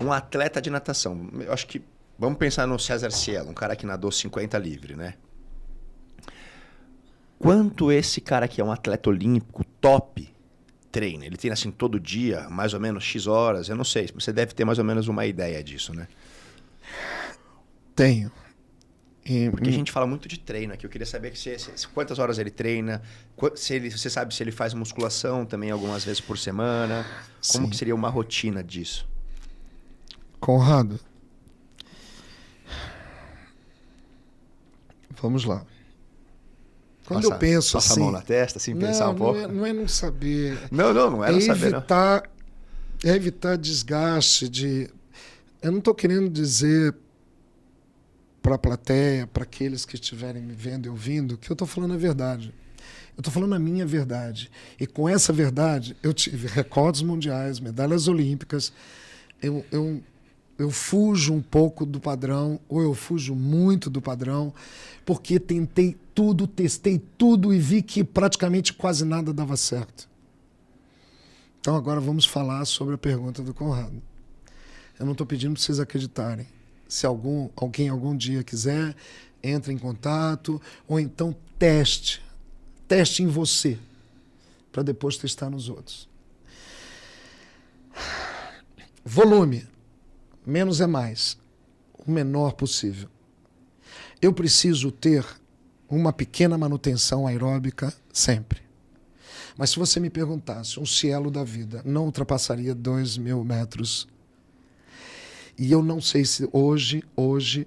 Um atleta de natação. Eu acho que... Vamos pensar no César Cielo, um cara que nadou 50 livre, né? Quanto esse cara que é um atleta olímpico top treina? Ele treina assim todo dia, mais ou menos X horas? Eu não sei, você deve ter mais ou menos uma ideia disso, né? Tenho. Porque a gente fala muito de treino aqui. Eu queria saber quantas horas ele treina, você sabe se ele faz musculação também algumas vezes por semana. Como Sim. que seria uma rotina disso? Conrado, vamos lá. Quando eu penso passa assim... a mão na testa, assim, pensar um pouco? Não é não saber. Não é não saber, não. É evitar desgaste de... Eu não estou querendo dizer para a plateia, para aqueles que estiverem me vendo e ouvindo, que eu estou falando a verdade. Eu estou falando a minha verdade. E com essa verdade, eu tive recordes mundiais, medalhas olímpicas. Eu fujo um pouco do padrão, ou eu fujo muito do padrão, porque tentei tudo, testei tudo e vi que praticamente quase nada dava certo. Então agora vamos falar sobre a pergunta do Conrado. Eu não estou pedindo para vocês acreditarem. Se alguém algum dia quiser, entre em contato, ou então teste. Teste em você, para depois testar nos outros. Volume. Menos é mais. O menor possível. Eu preciso ter uma pequena manutenção aeróbica sempre. Mas se você me perguntasse, um Cielo da vida não ultrapassaria 2.000 metros. E eu não sei se hoje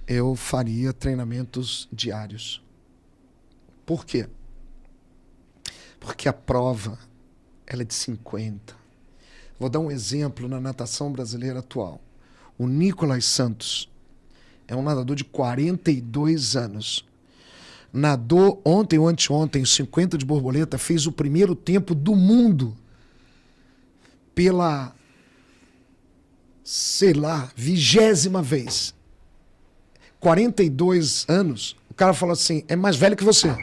eu faria treinamentos diários. Por quê? Porque a prova ela é de 50. Vou dar um exemplo na natação brasileira atual. O Nicolas Santos é um nadador de 42 anos. Nadou ontem ou anteontem, 50 de borboleta, fez o primeiro tempo do mundo pela, sei lá, 20ª vez. 42 anos, o cara falou assim, é mais velho que você.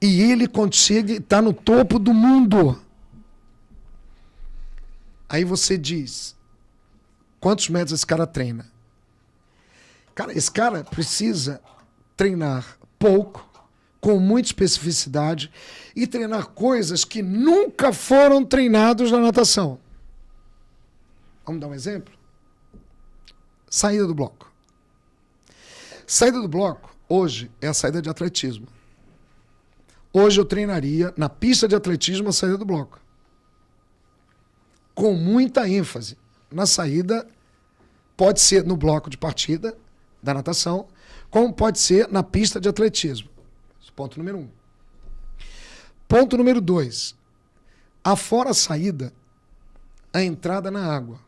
E ele consegue estar no topo do mundo. Aí você diz, quantos metros esse cara treina? Cara, esse cara precisa treinar pouco, com muita especificidade, e treinar coisas que nunca foram treinadas na natação. Vamos dar um exemplo? Saída do bloco. Saída do bloco, hoje, é a saída de atletismo. Hoje eu treinaria na pista de atletismo a saída do bloco. Com muita ênfase na saída, pode ser no bloco de partida da natação, como pode ser na pista de atletismo. Ponto número 1. Ponto número 2. Afora a saída, a entrada na água.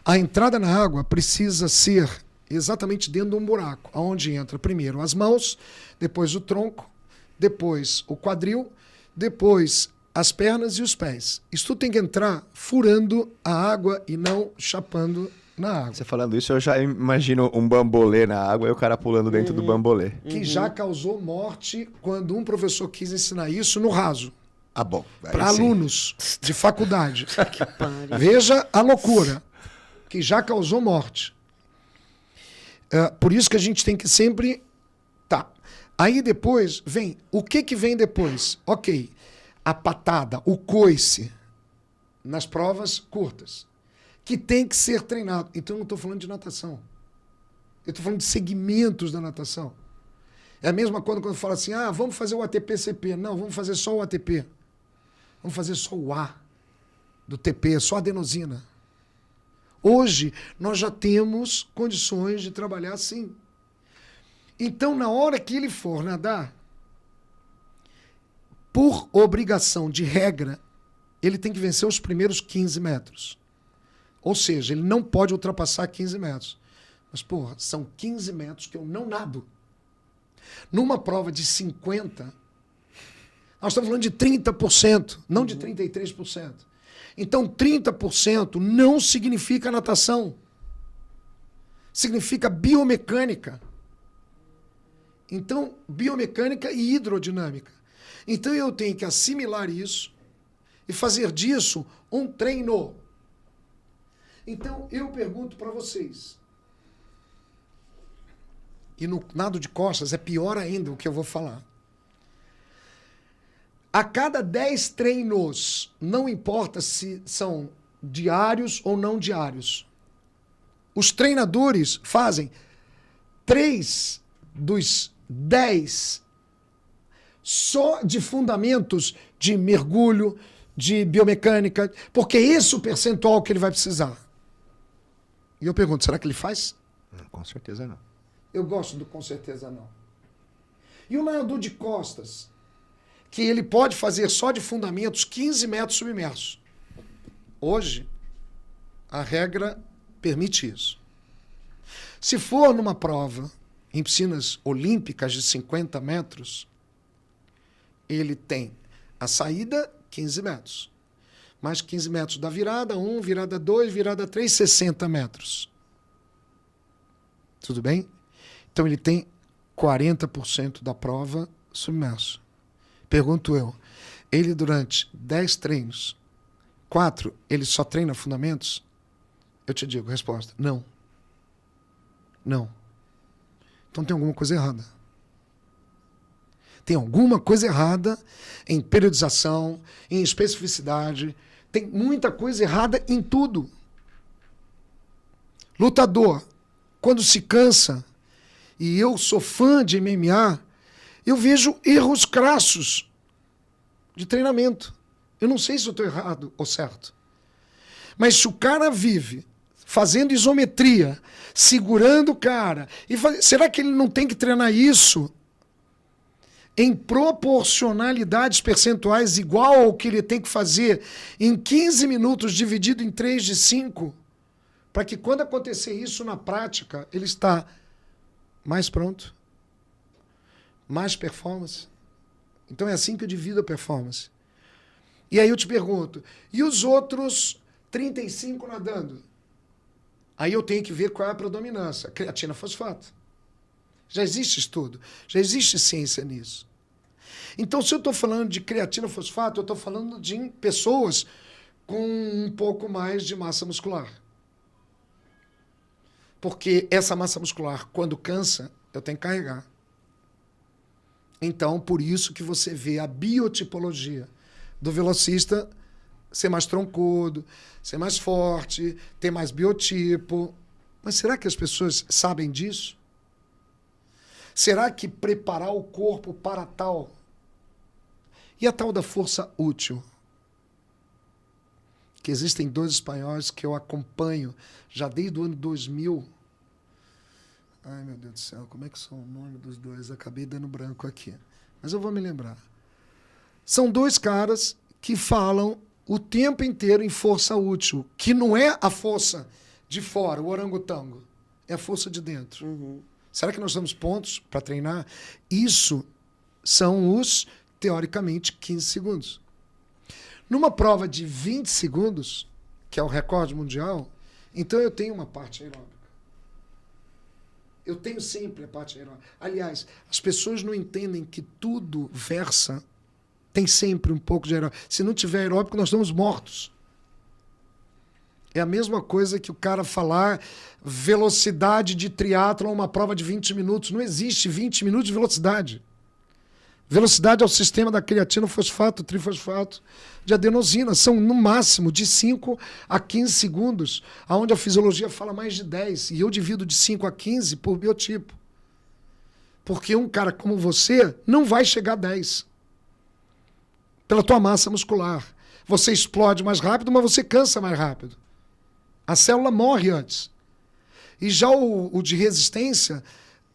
A entrada na água precisa ser exatamente dentro de um buraco, onde entra primeiro as mãos, depois o tronco, depois o quadril, depois as pernas e os pés. Isso tudo tem que entrar furando a água e não chapando na água. Você falando isso, eu já imagino um bambolê na água e o cara pulando dentro do bambolê. Que já causou morte quando um professor quis ensinar isso no raso. Ah, bom. Para alunos de faculdade. Veja a loucura. Que já causou morte. Por isso que a gente tem que sempre... Tá. Aí depois vem... O que vem depois? Ok. A patada, o coice. Nas provas curtas. Que tem que ser treinado. Então eu não estou falando de natação. Eu estou falando de segmentos da natação. É a mesma coisa quando fala assim, vamos fazer o ATP-CP. Não, vamos fazer só o ATP. Vamos fazer só o A do TP, só a adenosina. Hoje, nós já temos condições de trabalhar assim. Então, na hora que ele for nadar, por obrigação de regra, ele tem que vencer os primeiros 15 metros. Ou seja, ele não pode ultrapassar 15 metros. Mas, porra, são 15 metros que eu não nado. Numa prova de 50, nós estamos falando de 30%, não de 33%. Então, 30% não significa natação. Significa biomecânica. Então, biomecânica e hidrodinâmica. Então, eu tenho que assimilar isso e fazer disso um treino. Então, eu pergunto para vocês, e no nado de costas é pior ainda o que eu vou falar. A cada 10 treinos, não importa se são diários ou não diários, os treinadores fazem 3 dos 10 só de fundamentos de mergulho, de biomecânica, porque esse é o percentual que ele vai precisar. E eu pergunto, será que ele faz? Com certeza não. Eu gosto do com certeza não. E o nadador de costas, que ele pode fazer só de fundamentos 15 metros submerso. Hoje, a regra permite isso. Se for numa prova em piscinas olímpicas de 50 metros, ele tem a saída 15 metros. Mais 15 metros da virada 1, virada 2, virada 3, 60 metros. Tudo bem? Então ele tem 40% da prova submerso. Pergunto eu, ele durante 10 treinos, 4, ele só treina fundamentos? Eu te digo, resposta, não. Não. Então tem alguma coisa errada. Tem alguma coisa errada em periodização, em especificidade. Tem muita coisa errada em tudo. Lutador, quando se cansa, e eu sou fã de MMA, eu vejo erros crassos de treinamento. Eu não sei se eu estou errado ou certo. Mas se o cara vive fazendo isometria, segurando o cara, será que ele não tem que treinar isso em proporcionalidades percentuais igual ao que ele tem que fazer em 15 minutos dividido em 3 de 5, para que quando acontecer isso na prática, ele está mais pronto, mais performance? Então é assim que eu divido a performance. E aí eu te pergunto, e os outros 35 nadando? Aí eu tenho que ver qual é a predominância. Creatina fosfato. Já existe estudo, já existe ciência nisso. Então, se eu estou falando de creatina fosfato, eu estou falando de pessoas com um pouco mais de massa muscular. Porque essa massa muscular, quando cansa, eu tenho que carregar. Então, por isso que você vê a biotipologia do velocista ser mais troncudo, ser mais forte, ter mais biotipo. Mas será que as pessoas sabem disso? Será que preparar o corpo para tal? E a tal da força útil? Que existem 2 espanhóis que eu acompanho já desde o ano 2000. Ai, meu Deus do céu, como é que são o nome dos 2? Acabei dando branco aqui. Mas eu vou me lembrar. São 2 caras que falam o tempo inteiro em força útil, que não é a força de fora, o orangotango, é a força de dentro. Uhum. Será que nós temos pontos para treinar? Isso são os, teoricamente, 15 segundos. Numa prova de 20 segundos, que é o recorde mundial, então eu tenho uma parte aeróbica. Eu tenho sempre a parte aeróbica. Aliás, as pessoas não entendem que tudo versa, tem sempre um pouco de aeróbico. Se não tiver aeróbico, nós estamos mortos. É a mesma coisa que o cara falar velocidade de triatlon, uma prova de 20 minutos. Não existe 20 minutos de velocidade. Velocidade é o sistema da creatina, fosfato, trifosfato, de adenosina. São, no máximo, de 5 a 15 segundos, onde a fisiologia fala mais de 10. E eu divido de 5 a 15 por biotipo. Porque um cara como você não vai chegar a 10. Pela tua massa muscular. Você explode mais rápido, mas você cansa mais rápido. A célula morre antes. E já o de resistência,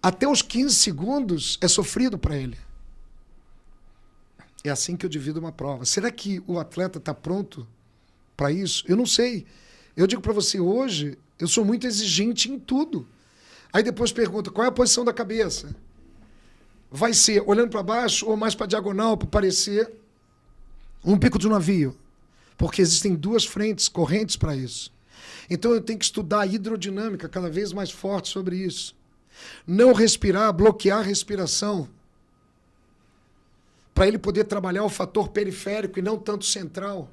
até os 15 segundos, é sofrido para ele. É assim que eu divido uma prova. Será que o atleta está pronto para isso? Eu não sei. Eu digo para você, hoje, eu sou muito exigente em tudo. Aí depois pergunta, qual é a posição da cabeça? Vai ser olhando para baixo ou mais para diagonal, para parecer um pico de um navio? Porque existem 2 frentes, correntes para isso. Então eu tenho que estudar a hidrodinâmica cada vez mais forte sobre isso. Não respirar, bloquear a respiração, para ele poder trabalhar o fator periférico e não tanto central.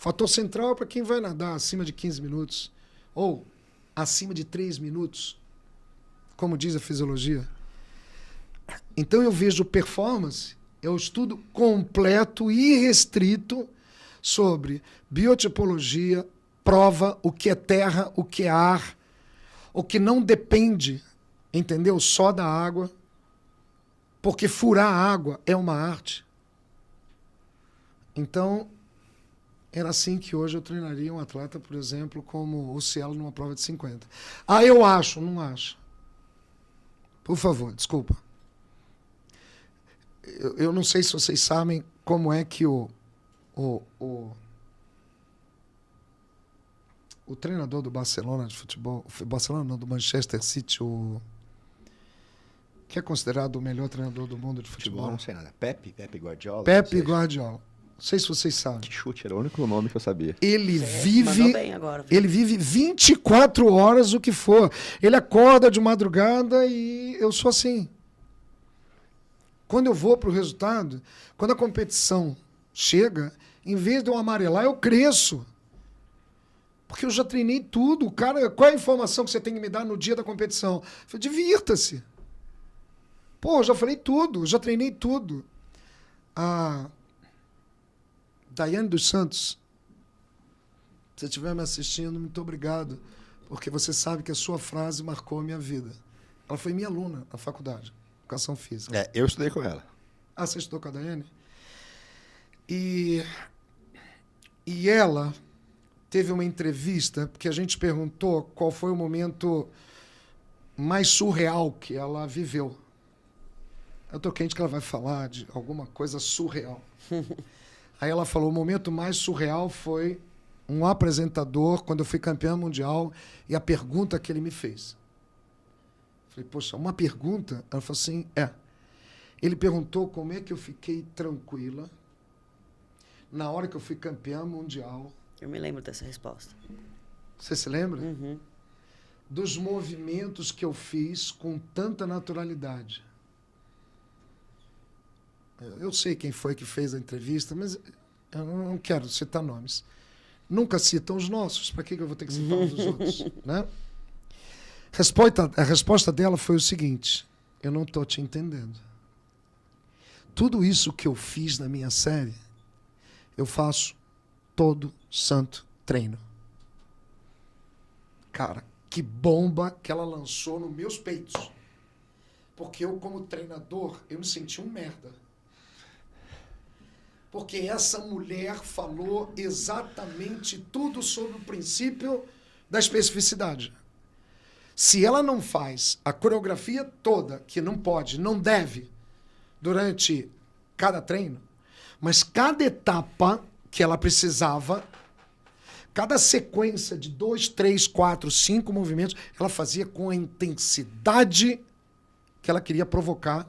Fator central é para quem vai nadar acima de 15 minutos ou acima de 3 minutos, como diz a fisiologia. Então eu vejo performance, é o estudo completo e restrito sobre biotipologia, prova o que é terra, o que é ar, o que não depende, entendeu? Só da água, porque furar a água é uma arte. Então, era assim que hoje eu treinaria um atleta, por exemplo, como o Cielo numa prova de 50. Ah, eu acho, não acho. Por favor, desculpa. Eu não sei se vocês sabem como é que o treinador do Barcelona de futebol, Barcelona não, do Manchester City, que é considerado o melhor treinador do mundo de futebol. Não sei nada. Pepe Guardiola? Pepe Guardiola. Não sei se vocês sabem. Que chute, era o único nome que eu sabia. Ele mandou bem agora, ele vive 24 horas o que for. Ele acorda de madrugada e eu sou assim. Quando eu vou para o resultado, quando a competição chega, em vez de eu amarelar, eu cresço. Porque eu já treinei tudo. Cara, qual é a informação que você tem que me dar no dia da competição? Eu falei, divirta-se. Pô, eu já falei tudo, já treinei tudo. A Daiane dos Santos, se você estiver me assistindo, muito obrigado, porque você sabe que a sua frase marcou a minha vida. Ela foi minha aluna na faculdade, educação física. Eu estudei com ela. Ah, você estudou com a Daiane? E ela teve uma entrevista, porque a gente perguntou qual foi o momento mais surreal que ela viveu. Eu tô quente que ela vai falar de alguma coisa surreal. Aí ela falou, o momento mais surreal foi um apresentador, quando eu fui campeão mundial, e a pergunta que ele me fez. Falei, poxa, uma pergunta? Ela falou assim, Ele perguntou como é que eu fiquei tranquila na hora que eu fui campeão mundial. Eu me lembro dessa resposta. Você se lembra? Uhum. Dos movimentos que eu fiz com tanta naturalidade. Eu sei quem foi que fez a entrevista, mas eu não quero citar nomes. Nunca citam os nossos, para que eu vou ter que citar os dos outros? Né? A resposta dela foi o seguinte, eu não estou te entendendo. Tudo isso que eu fiz na minha série, eu faço todo santo treino. Cara, que bomba que ela lançou nos meus peitos. Porque eu, como treinador, eu me senti um merda. Porque essa mulher falou exatamente tudo sobre o princípio da especificidade. Se ela não faz a coreografia toda, que não pode, não deve, durante cada treino, mas cada etapa que ela precisava, cada sequência de 2, 3, 4, 5 movimentos, ela fazia com a intensidade que ela queria provocar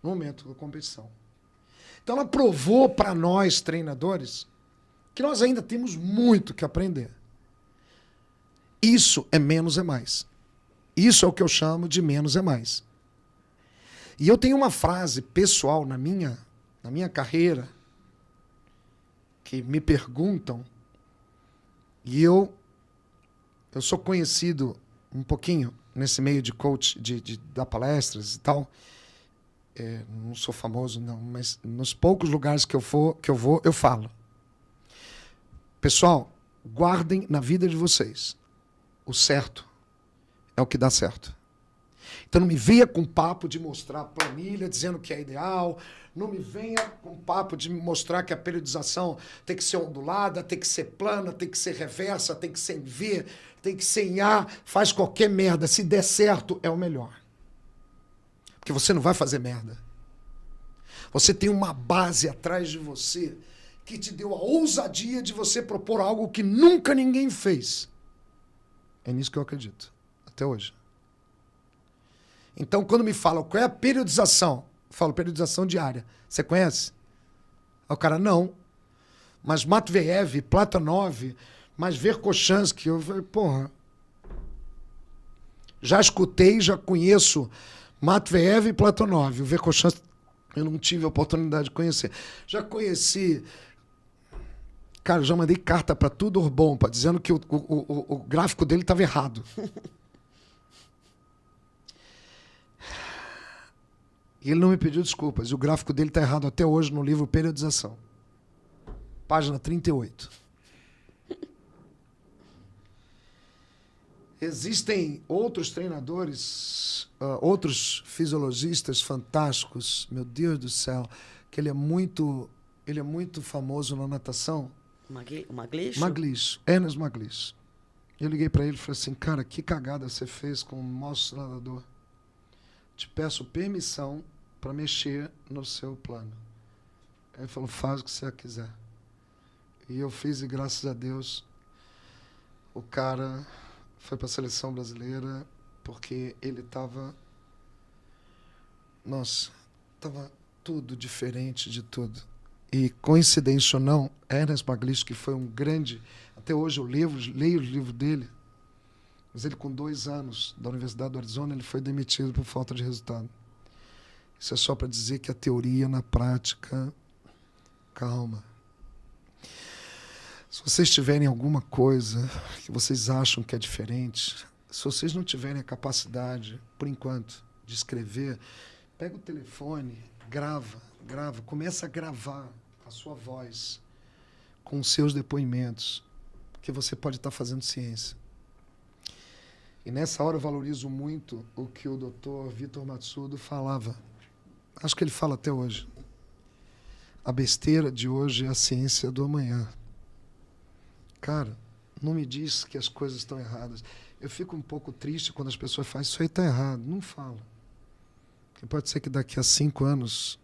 no momento da competição. Então ela provou para nós, treinadores, que nós ainda temos muito que aprender. Isso é menos é mais. Isso é o que eu chamo de menos é mais. E eu tenho uma frase pessoal na minha carreira que me perguntam, e eu sou conhecido um pouquinho nesse meio de coach, de dar palestras e tal. Não sou famoso, não, mas nos poucos lugares que eu vou, eu falo. Pessoal, guardem na vida de vocês. O certo é o que dá certo. Então não me venha com papo de mostrar planilha dizendo que é ideal, não me venha com papo de mostrar que a periodização tem que ser ondulada, tem que ser plana, tem que ser reversa, tem que ser em V, tem que ser em A, faz qualquer merda. Se der certo, é o melhor. Porque você não vai fazer merda. Você tem uma base atrás de você que te deu a ousadia de você propor algo que nunca ninguém fez. É nisso que eu acredito. Até hoje. Então, quando me falam qual é a periodização, eu falo periodização diária. Você conhece? Aí o cara, não. Mas Matveev, Platonov, mas Verkhoshansky, eu falei, porra. Já escutei, já conheço Matveev e Platonov. O Verkhoshansky eu não tive a oportunidade de conhecer. Já conheci Cara, eu já mandei carta para tudo Urbompa, dizendo que o gráfico dele estava errado. E ele não me pediu desculpas. E o gráfico dele está errado até hoje no livro Periodização. Página 38. Existem outros treinadores, outros fisiologistas fantásticos. Meu Deus do céu, que ele é muito famoso na natação. O Maglish? Maglish, Ernest Maglish. Eu liguei para ele e falei assim, cara, que cagada você fez com o nosso nadador. Te peço permissão para mexer no seu plano. Ele falou, faz o que você quiser. E eu fiz, e graças a Deus, o cara foi para a seleção brasileira, porque ele estava... Nossa, estava tudo diferente de tudo. E, coincidência ou não, Ernest Maglish, que foi um grande... Até hoje eu leio os livros dele, mas ele, com 2 anos da Universidade do Arizona, ele foi demitido por falta de resultado. Isso é só para dizer que a teoria, na prática... Calma. Se vocês tiverem alguma coisa que vocês acham que é diferente, se vocês não tiverem a capacidade, por enquanto, de escrever, pega o telefone, grava, começa a gravar a sua voz com os seus depoimentos, porque você pode estar fazendo ciência. E nessa hora eu valorizo muito o que o Dr. Vitor Matsudo falava. Acho que ele fala até hoje. A besteira de hoje é a ciência do amanhã. Cara, não me diz que as coisas estão erradas. Eu fico um pouco triste quando as pessoas falam, isso aí está errado. Não fala. Porque pode ser que daqui a 5 anos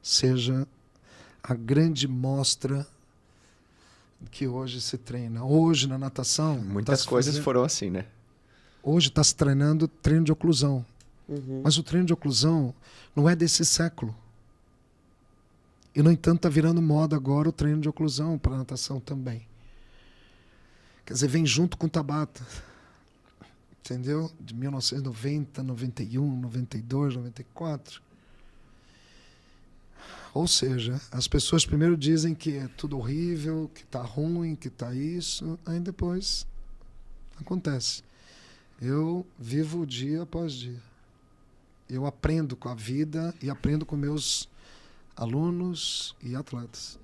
seja a grande mostra que hoje se treina. Hoje, na natação... Muitas coisas foram assim, né? Hoje está se treinando treino de oclusão. Uhum. Mas o treino de oclusão não é desse século. E, no entanto, está virando moda agora o treino de oclusão para natação também. Quer dizer, vem junto com o Tabata. Entendeu? De 1990, 91, 92, 94. Ou seja, as pessoas primeiro dizem que é tudo horrível, que está ruim, que está isso, aí depois acontece. Eu vivo dia após dia. Eu aprendo com a vida e aprendo com meus alunos e atletas.